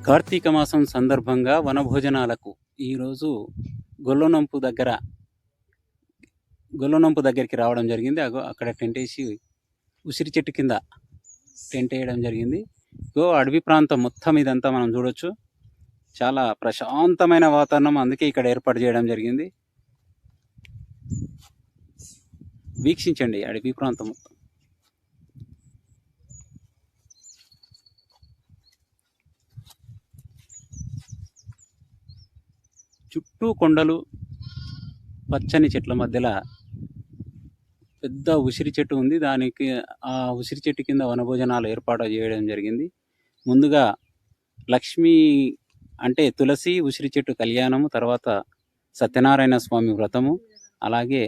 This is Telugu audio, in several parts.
కార్తీక మాసం సందర్భంగా వనభోజనాలకు ఈరోజు గొల్లనొంపు దగ్గరికి రావడం జరిగింది. అక్కడ టెంట్ వేసి ఉసిరి చెట్టు కింద టెంట్ వేయడం జరిగింది. అడవి ప్రాంతం మొత్తం ఇదంతా మనం చూడొచ్చు. చాలా ప్రశాంతమైన వాతావరణం, అందుకే ఇక్కడ ఏర్పాటు చేయడం జరిగింది. వీక్షించండి అడవి ప్రాంతం మొత్తం. చుట్టూ కొండలు, పచ్చని చెట్ల మధ్యలో పెద్ద ఉసిరి చెట్టు ఉంది. ఆ ఉసిరి చెట్టు కింద వనభోజనాలు ఏర్పాటు చేయడం జరిగింది. ముందుగా లక్ష్మీ అంటే తులసి ఉసిరి చెట్టు కళ్యాణము, తర్వాత సత్యనారాయణ స్వామి వ్రతము, అలాగే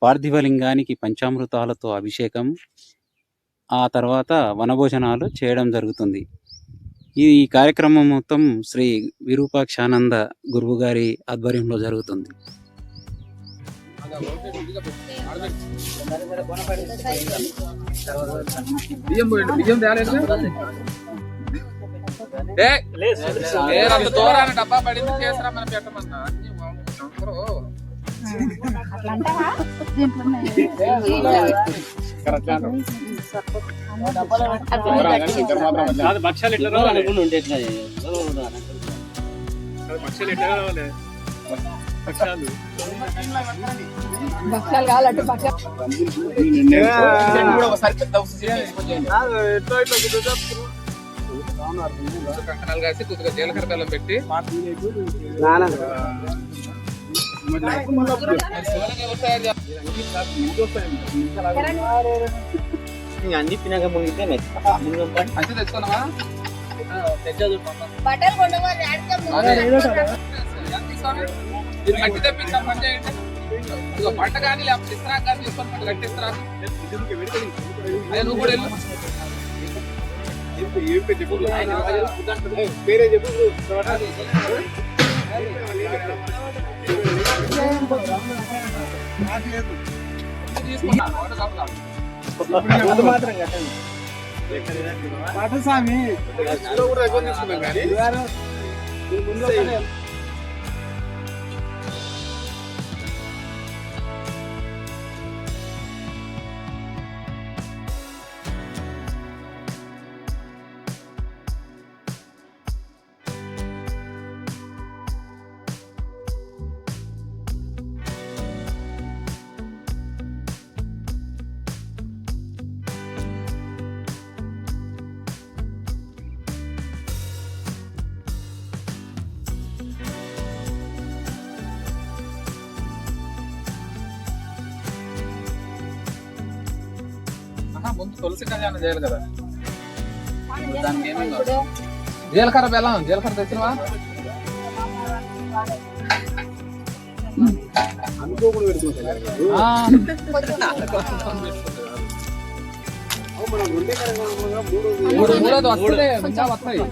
పార్థివలింగానికి పంచామృతాలతో అభిషేకం, ఆ తర్వాత వనభోజనాలు చేయడం జరుగుతుంది. ఈ కార్యక్రమం మొత్తం శ్రీ విరూపాక్షానంద గురువు గారి ఆధ్వర్యంలో జరుగుతుంది. డబ్బా పడింది చేసరా మనం పెట్టమన్నా భక్ష్యాలు ఎట్లా రావాలి? భక్ష్యాలు కావాలంటే కంకణాలు కాసి కొద్దిగా జీలకర్ర బెల్లం పెట్టి అన్ని పినక మునిగితే మంచి తెచ్చుకున్నావా? గట్టి తెప్పించాం పని చేయండి. పంట కానీ లేకపోతే ఇస్త్రా కానీ తీసుకొని గట్టి ఇస్త్రా నువ్వు కూడా పేరే చెప్పు. స్వామి తీసుకున్నాం కానీ ముందు తులసి కళ్యాణం చేయాలి కదా. దానికి జీలకర్ర బెల్లం, జీలకర్ర తెచ్చినవా? మూడోది వస్తుంది, ఇంకా వస్తాయి.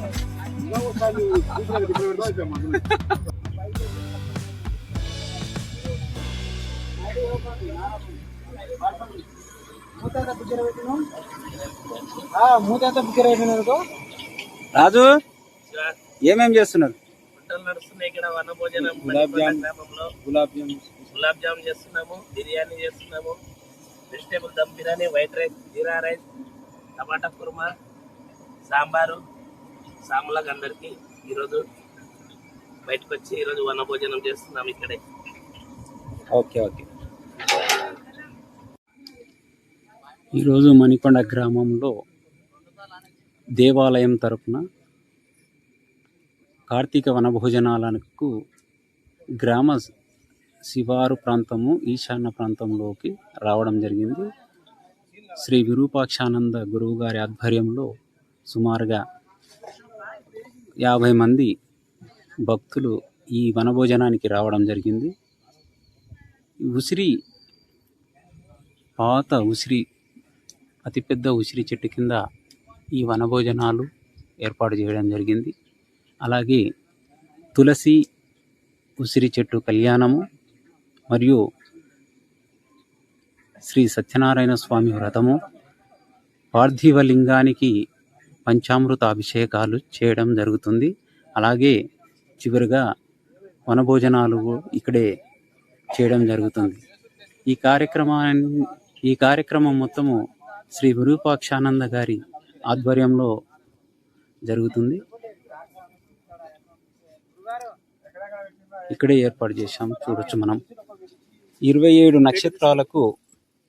రాజు ఏమేం చేస్తున్నారు? నడుస్తున్నాయి ఇక్కడ వనభోజనం. గులాబ్ జామ్ చేస్తున్నాము, బిర్యానీ చేస్తున్నాము, vegetable dum biryani, white rice, jeera rice, tomato kurma, sambar. సాములకు అందరికి ఈరోజు బయటకు వచ్చి ఈరోజు వనభోజనం చేస్తున్నాము ఇక్కడే. ఓకే. ఈరోజు మణికొండ గ్రామంలో దేవాలయం తరపున కార్తీక వనభోజనాలకు గ్రామ శివారు ప్రాంతము ఈశాన్య ప్రాంతంలోకి రావడం జరిగింది. శ్రీ విరూపాక్షానంద గురువు గారి ఆధ్వర్యంలో సుమారుగా 50 మంది భక్తులు ఈ వనభోజనానికి రావడం జరిగింది. పాత ఉసిరి అతిపెద్ద ఉసిరి చెట్టు కింద ఈ వనభోజనాలు ఏర్పాటు చేయడం జరిగింది. అలాగే తులసి ఉసిరి చెట్టు కళ్యాణము మరియు శ్రీ సత్యనారాయణ స్వామి వ్రతము, పార్థివలింగానికి పంచామృత అభిషేకాలు చేయడం జరుగుతుంది. అలాగే చివరిగా వనభోజనాలు ఇక్కడే చేయడం జరుగుతుంది. ఈ కార్యక్రమం మొత్తము శ్రీ విరూపాక్షానంద గారి ఆధ్వర్యంలో జరుగుతుంది. ఇక్కడే ఏర్పాటు చేశాం. చూడొచ్చు మనం 27 నక్షత్రాలకు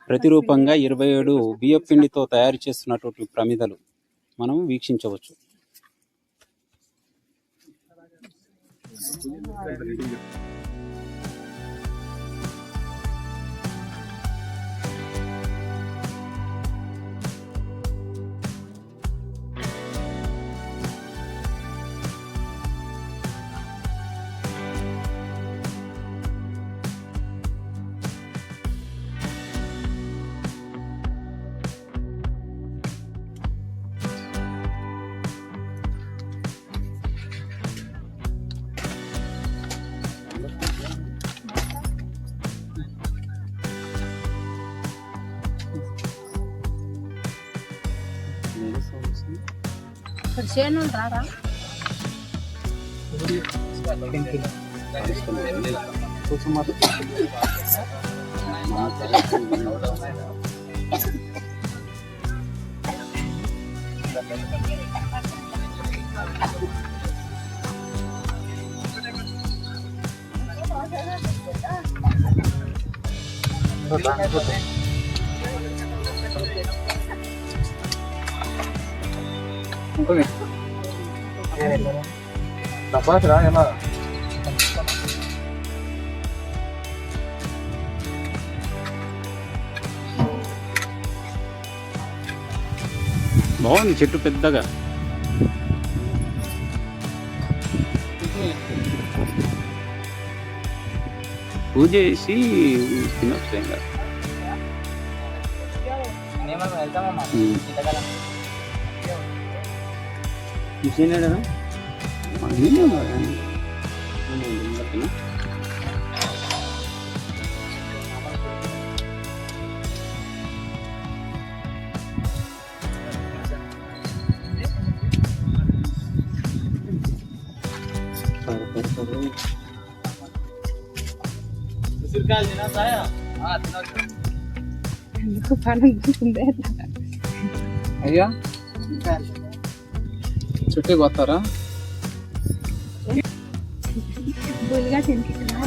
ప్రతిరూపంగా 27 బియ్యపు పిండితో తయారు చేస్తున్నటువంటి ప్రమిదలు మనం వీక్షించవచ్చు. ఇక్కడ చేను రారా తపాసరా ఎలా బాగుంది చెట్టు పెద్దగా. పూజ చేసి తినొచ్చు ఇంకా. ఎందుకు పనం గుందే అయ్యా చుట్టూ కొత్తారా బుల్గా తింటున్నా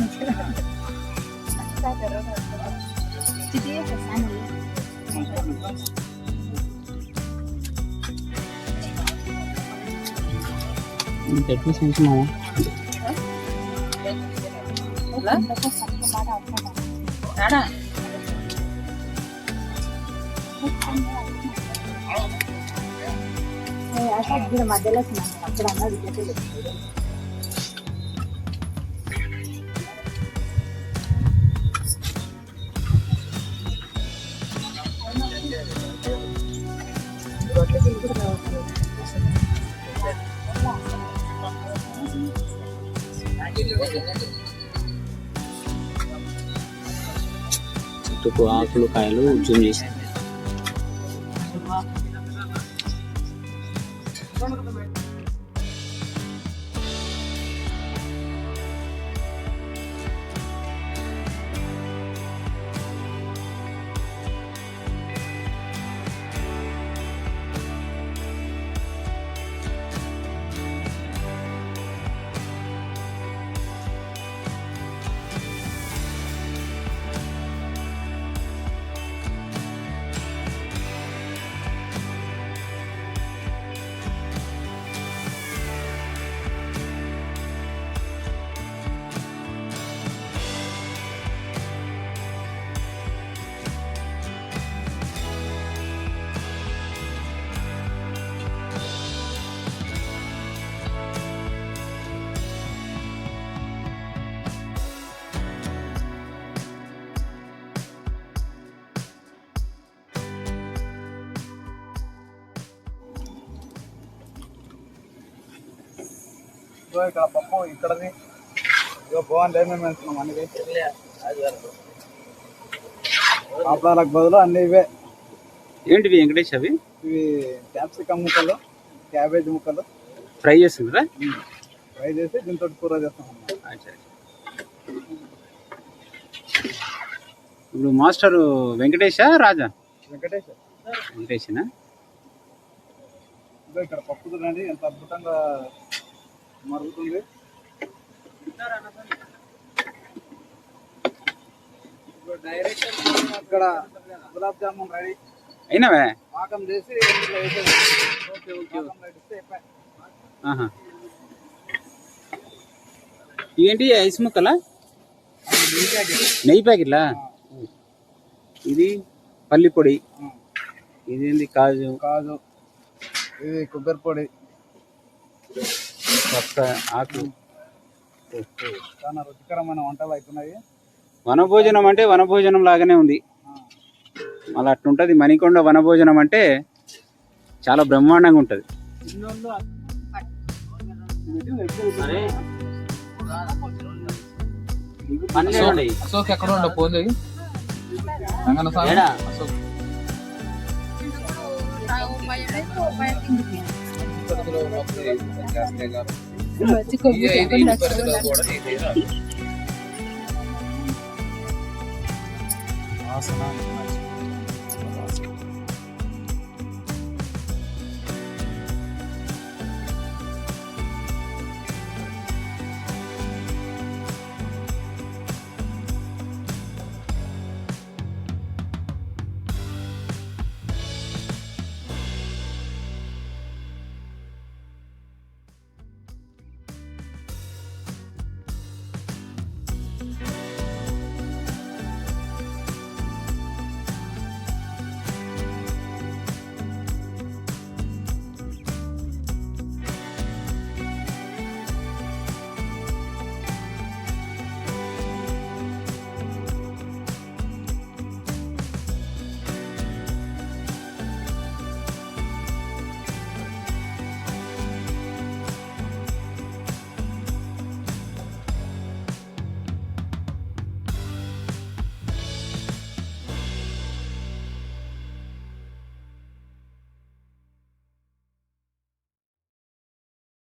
చెట్టు సంక్షేమం మధ్యలో అక్కడ అన్నది చెట్టుకు ఆకులు కాయలు జూమ్ చేసి ఇక్కడ పప్పు ఇక్కడది బాగుంది. ఏమేమి వేస్తున్నాం అన్ని పాపడాలకు బదులు అన్ని ఇవే. ఏంటివి వెంకటేష్? అవి ఇవి క్యాప్సికమ్ ముక్కలు, క్యాబేజ్ ముక్కలు ఫ్రై చేస్తుందా? ఫ్రై చేసి దీంతో కూర చేస్తాం అన్నమాట. అచ్చా, అచ్చా. ఇప్పుడు మాస్టర్ వెంకటేశా రాజా? వెంకటేష్ వెంకటేశనా? ఇదిగో ఇక్కడ పప్పు చూడండి ఎంత అద్భుతంగా మరుగుతుంది. డైరెక్ట్ ఇక్కడ గులాబ్ జామున్ రెడీ. అయినవే? పాకం చేసి ఇందులో వేసేది. పాకం పెట్టిస్తే అయిపోయి. ఆహా. ఇవేంటి ఐస్ ముక్కలా? నెయ్యి ప్యాకెట్లా? ఇది పల్లి పొడి, ఇదేంది కాజు, కాజు, ఇది కొబ్బరి పొడి, పచ్చ ఆకు. చాలా రుచికరమైన వంటలు అవుతున్నాయి. వనభోజనం అంటే వనభోజనం లాగానే ఉంది. అలా అట్లుంటుంది. మణికొండ వనభోజనం అంటే చాలా బ్రహ్మాండంగా ఉంటుంది. అశోక్ ఎక్కడ ఉండవు ఫోన్ చేయి. రంగన్న స్వామి అశోక్ వచ్చి కొబ్బరి చెప్పండి ఆసన